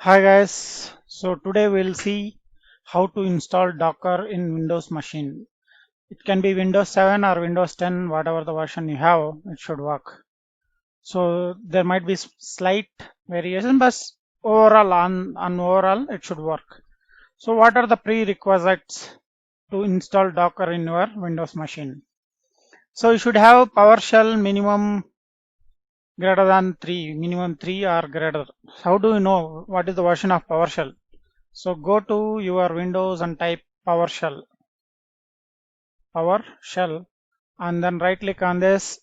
Hi guys, so today we'll see how to install Docker in Windows machine. It can be Windows 7 or Windows 10, whatever the version you have, it should work. So there might be slight variation, but overall on overall it should work. So what are the prerequisites to install Docker in your Windows machine? So you should have PowerShell minimum greater than 3, minimum 3 or greater. How do you know what is the version of PowerShell? So go to your Windows and type PowerShell, and then right click on this.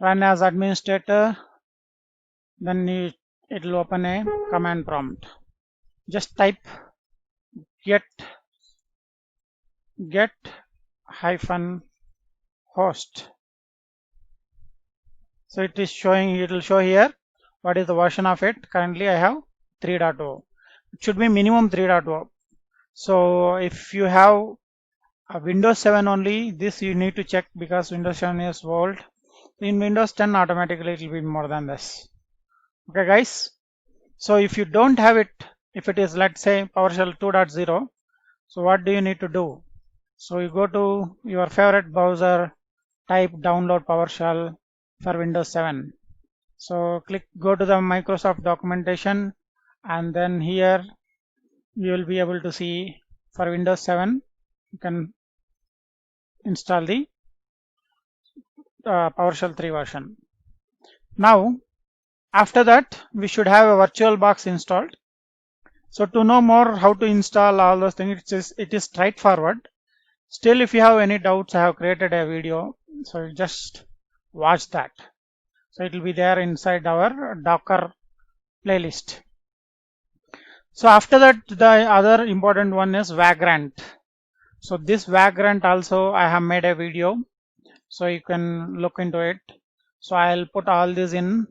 Run as administrator, then it will open a command prompt. Just type get hyphen host. So it will show here what is the version of it. Currently I have 3.0. It should be minimum 3.0. So if you have a Windows 7 only, this you need to check because Windows 7 is old. In Windows 10 automatically it will be more than this. Okay guys, so if you don't have it, if it is, let's say, PowerShell 2.0, so what do you need to do? So you go to your favorite browser, type download PowerShell for Windows 7. So go to the Microsoft documentation, and then here you will be able to see for Windows 7 you can install the PowerShell 3 version. Now after that we should have a VirtualBox installed. So to know more how to install all those things, it is straightforward. Still, if you have any doubts, I have created a video, so just watch that. So it will be there inside our Docker playlist. So after that, the other important one is Vagrant. So this Vagrant also I have made a video, so you can look into it. So I'll put all this in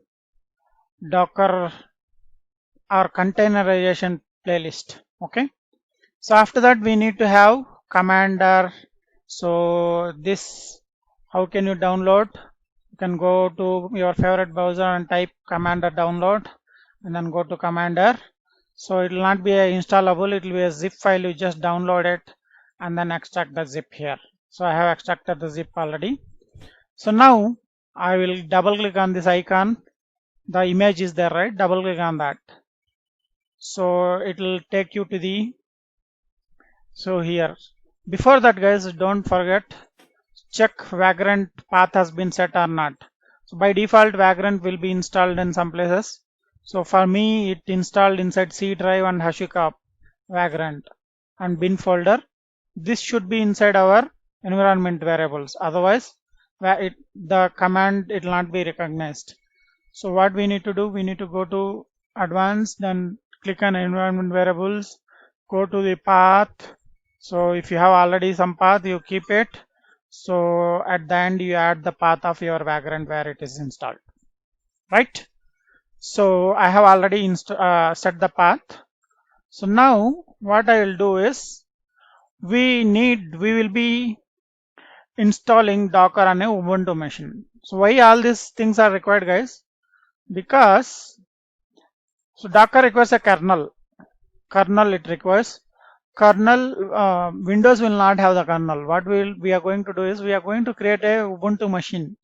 Docker or containerization playlist. Okay. So after that we need to have Commander. So this, how can you download? You can go to your favorite browser and type Commander download, and then go to Commander. So it will not be installable, it will be a zip file. You just download it and then extract the zip here. So I have extracted the zip already. So now I will double click on this icon. The image is there, right? Double click on that. So it will take you to the, so here, before that guys, don't forget, check Vagrant path has been set or not. So by default Vagrant will be installed in some places. So for me it installed inside C drive and Hashicorp Vagrant and bin folder. This should be inside our environment variables, otherwise the command it will not be recognized. So what we need to do, we need to go to advanced, then click on environment variables, go to the path. So if you have already some path, you keep it. So at the end you add the path of your Vagrant where it is installed, right? So I have already set the path. So now what I will do is, we will be installing Docker on a Ubuntu machine. So why all these things are required guys? Because so Docker requires a kernel it requires kernel. Windows will not have the kernel. What we are going to do is, we are going to create a Ubuntu machine.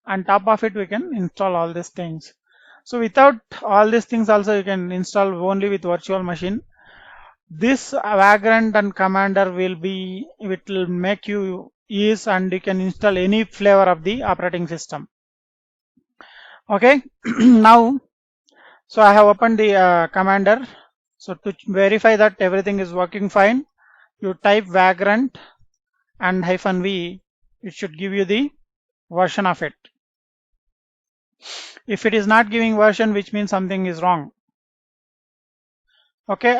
On top of it we can install all these things. So without all these things also you can install only with virtual machine. This Vagrant and Commander it will make you ease, and you can install any flavor of the operating system. Okay. Now, so I have opened the Commander. So to verify that everything is working fine, you type Vagrant and -v. It should give you the version of it. If it is not giving version, which means something is wrong. Okay.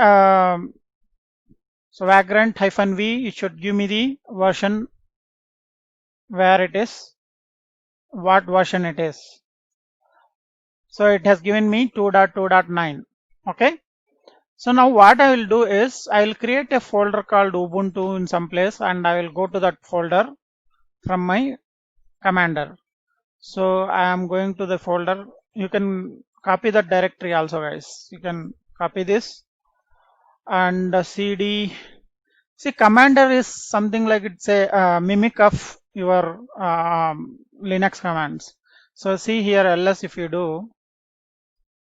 So Vagrant -v, it should give me the version where it is, what version it is. So it has given me 2.2.9. Okay. So now what I will do is, I will create a folder called Ubuntu in some place, and I will go to that folder from my Commander. So I am going to the folder. You can copy that directory also, guys. You can copy this and cd. See, commander is something like it's a mimic of your Linux commands. So see here ls, if you do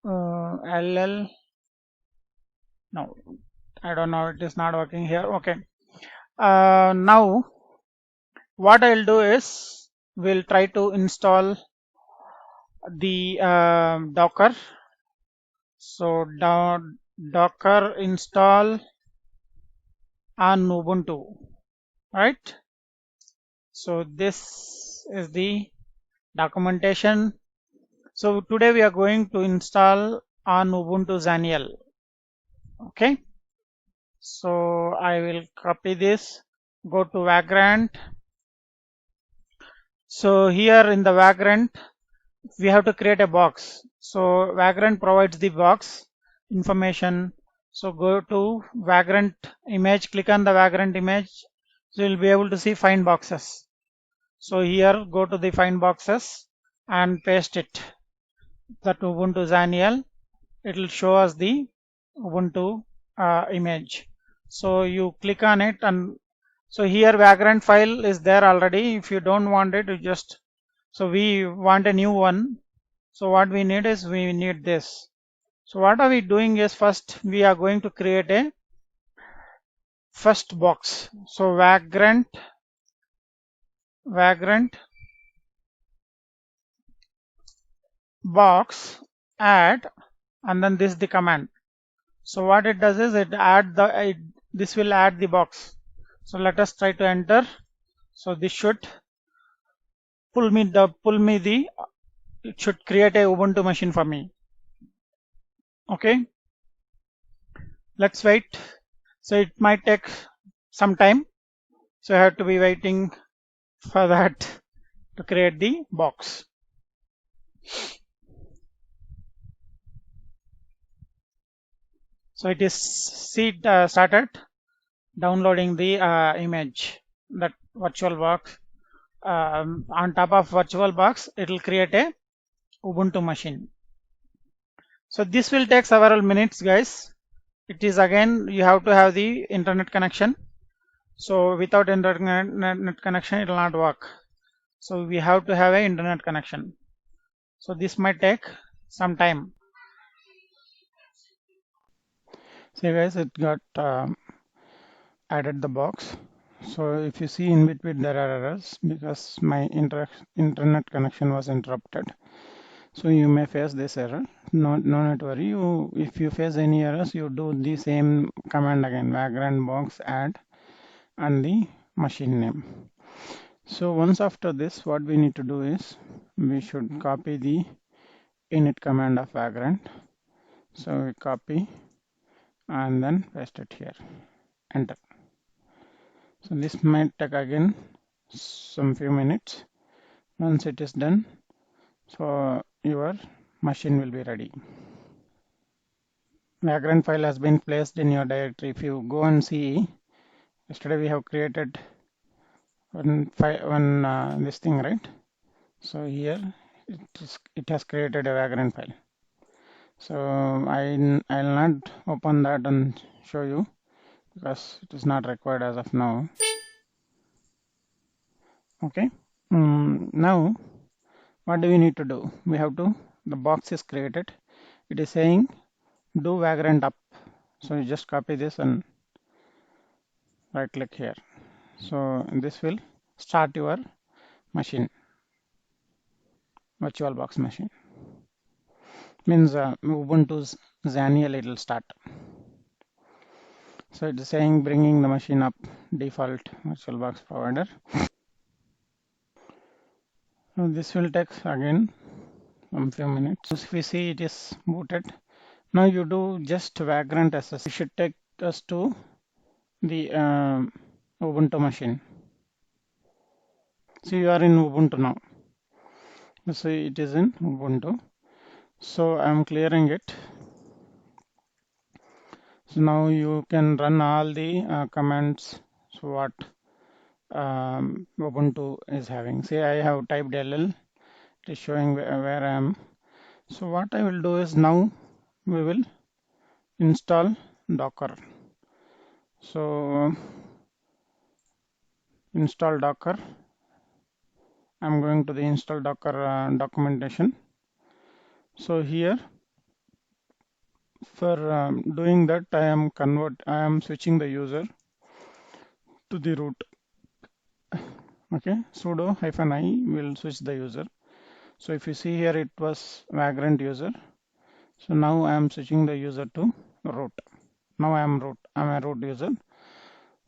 ll, no, I don't know, it is not working here. Okay, now what I'll do is we'll try to install the Docker. So Docker install on Ubuntu, right? So this is the documentation. So today we are going to install on Ubuntu Xenial. Okay. So I will copy this, go to Vagrant. So here in the Vagrant, we have to create a box. So Vagrant provides the box information. So go to Vagrant image, click on the Vagrant image. So you'll be able to see find boxes. So here go to the find boxes and paste it. That Ubuntu Xenial, it will show us the Ubuntu image. So you click on it, and so here Vagrant file is there already. If you don't want it, you just, so we want a new one. So what we need is we need this. So what are we doing is first we are going to create a first box. So Vagrant box add, and then this is the command. So what it does is it add the this will add the box. So let us try to enter. So this should pull me the it should create a Ubuntu machine for me. Okay, let's wait. So it might take some time, so I have to be waiting for that to create the box. So it is started downloading the image, that VirtualBox. On top of VirtualBox, it will create a Ubuntu machine. So this will take several minutes, guys. It is, again, you have to have the internet connection. So without internet connection, it will not work. So we have to have an internet connection. So this might take some time. See, guys, it got added the box. So if you see in between there are errors because my internet connection was interrupted. So you may face this error. No need to worry. If you face any errors, you do the same command again, vagrant box add and the machine name. So once after this, what we need to do is we should copy the init command of vagrant. So we copy and then paste it here, enter. So this might take again some few minutes. Once it is done, so your machine will be ready. Vagrant file has been placed in your directory. If you go and see, yesterday we have created this thing, right? So here it has created a Vagrant file. So I'll not open that and show you because it is not required as of now. Okay. Now what do we need to do? We have to, the box is created. It is saying do Vagrant up. So you just copy this and right click here. So this will start your machine, VirtualBox machine. Means Ubuntu's Xenial, it will start. So it is saying bringing the machine up, default VirtualBox provider. So this will take again a few minutes. If we see it is booted. Now you do just Vagrant SS. It should take us to the Ubuntu machine. So you are in Ubuntu now. So it is in Ubuntu. So I am clearing it. So now you can run all the commands. So what Ubuntu is having. Say I have typed ll It is showing where I am. So what I will do is now we will install Docker. So install Docker. I'm going to the install Docker documentation. So here for doing that I am switching the user to the root. Okay, sudo -i will switch the user. So if you see here, it was Vagrant user. So now I am switching the user to root. Now I am root. I'm a root user.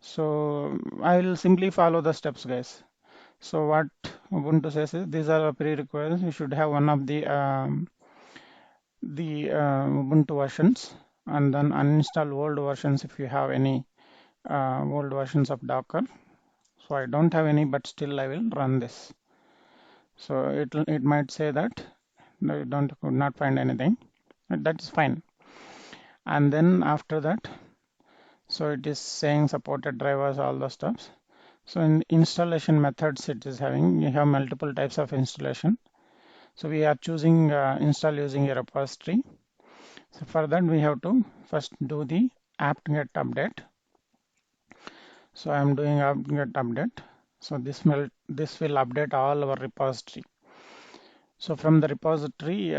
So I will simply follow the steps, guys. So what Ubuntu says is these are the prerequisites. You should have one of the Ubuntu versions, and then uninstall old versions if you have any old versions of Docker. So I don't have any, but still I will run this. So it might say that no, you could not find anything. That is fine. And then after that, so it is saying supported drivers, all the stuffs. So in installation methods, it is having, you have multiple types of installation. So we are choosing install using a repository. So for that we have to first do the apt-get update. So I am doing apt-get update. So this will update all our repository. So from the repository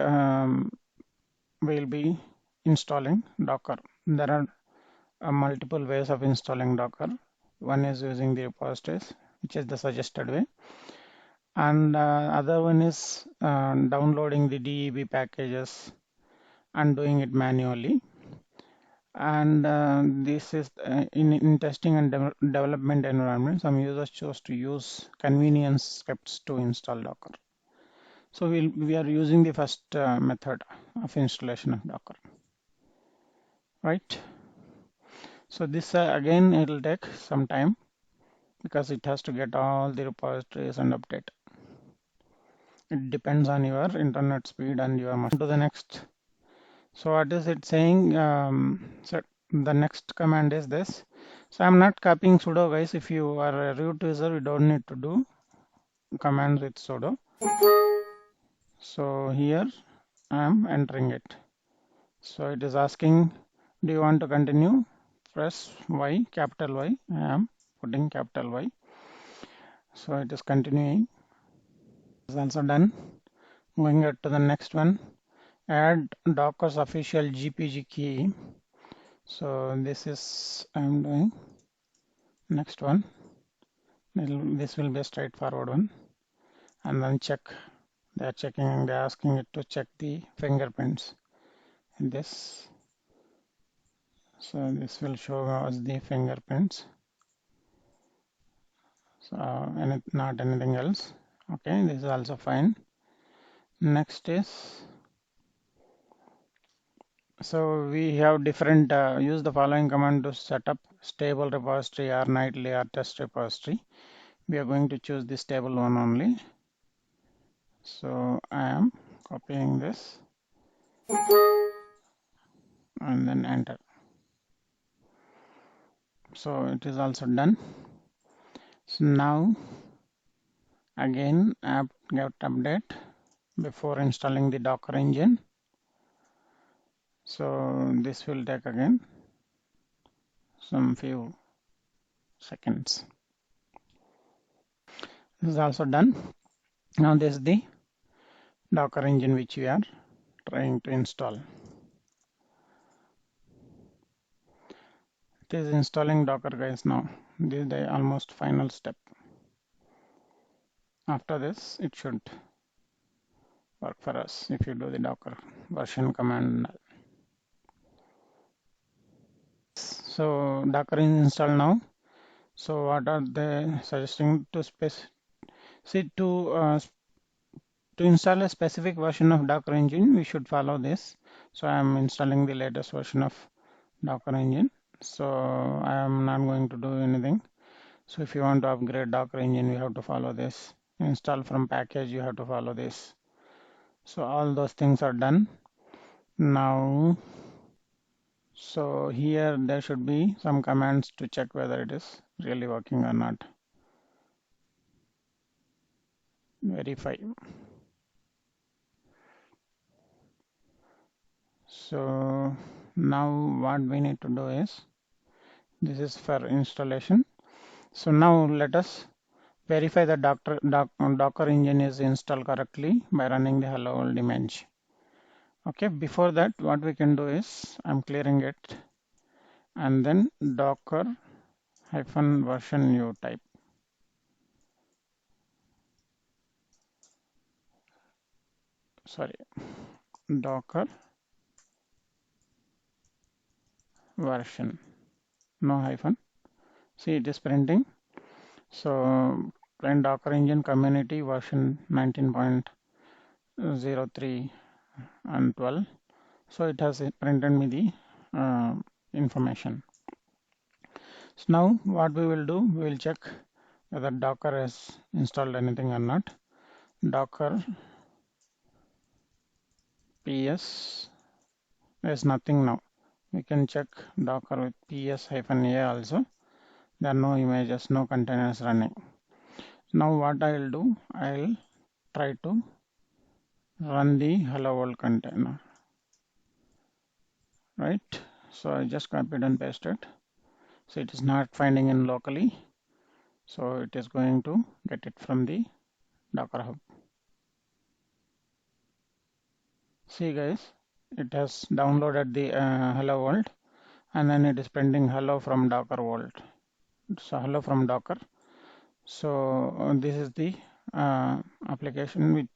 we will be installing Docker. There are multiple ways of installing Docker. One is using the repositories, which is the suggested way, and other one is downloading the DEB packages and doing it manually. And this is in testing and development environment, some users chose to use convenience scripts to install Docker. So we are using the first method of installation of Docker, right? So this again, it will take some time because it has to get all the repositories and update. It depends on your internet speed and your machine. To the next. So what is it saying? So the next command is this. So I'm not copying sudo, guys. If you are a root user, you don't need to do commands with sudo. So here I am entering it. So it is asking, do you want to continue? Press Y, capital Y. I am putting capital Y. So it is continuing. It's also done. Going to the next one, add Docker's official GPG key. So this is I'm doing. Next one, this will be a straightforward one, and then check. They're checking. They're asking it to check the fingerprints in this. So this will show us the fingerprints. So and not anything else. Okay, this is also fine. Next is, so we have different use the following command to set up stable repository or nightly or test repository. We are going to choose the stable one only. So I am copying this and then enter. So it is also done. So now again apt-get update before installing the Docker engine. So this will take again some few seconds. This is also done. Now this is the Docker engine which we are trying to install. It is installing Docker, guys. Now this is the almost final step. After this it should work for us if you do the Docker version command. So Docker is installed now. So what are they suggesting to to install a specific version of Docker engine? We should follow this. So I am installing the latest version of Docker engine. So I am not going to do anything. So if you want to upgrade Docker engine, you have to follow this. Install from package, you have to follow this. So all those things are done now. So here there should be some commands to check whether it is really working or not. Verify. So now what we need to do is, this is for installation. So now let us verify that Docker engine is installed correctly by running the hello world image. Okay, before that what we can do is, I'm clearing it, and then docker -version u type. Sorry, docker version, no hyphen. See, it is printing. So plain Docker engine community version 19.03 and 12. So it has printed me the information. So now what we will do, we will check whether Docker has installed anything or not. Docker ps, there is nothing now. We can check Docker with ps-a also. There are no images, no containers running. Now what I will do, I will try to run the hello world container. Right, so I just copied and pasted. So it is not finding in locally, so it is going to get it from the Docker Hub. See guys, it has downloaded the hello world, and then it is printing hello from Docker world. So hello from Docker. So this is the application.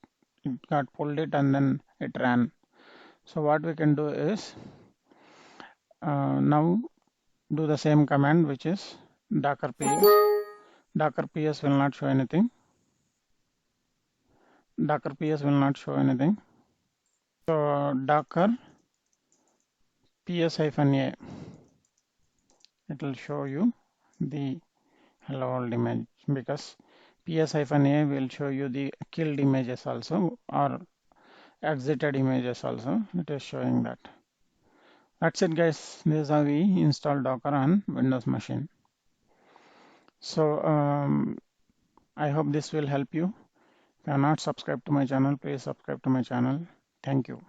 It got pulled it and then it ran. So what we can do is, now do the same command, which is docker ps. Docker ps will not show anything. Docker ps will not show anything. So docker ps-a, it will show you the hello world image, because ps-a will show you the killed images also, or exited images also. It is showing that. That's it guys, this is how we install Docker on Windows machine. So I hope this will help you. If you are not subscribed to my channel, please subscribe to my channel. Thank you.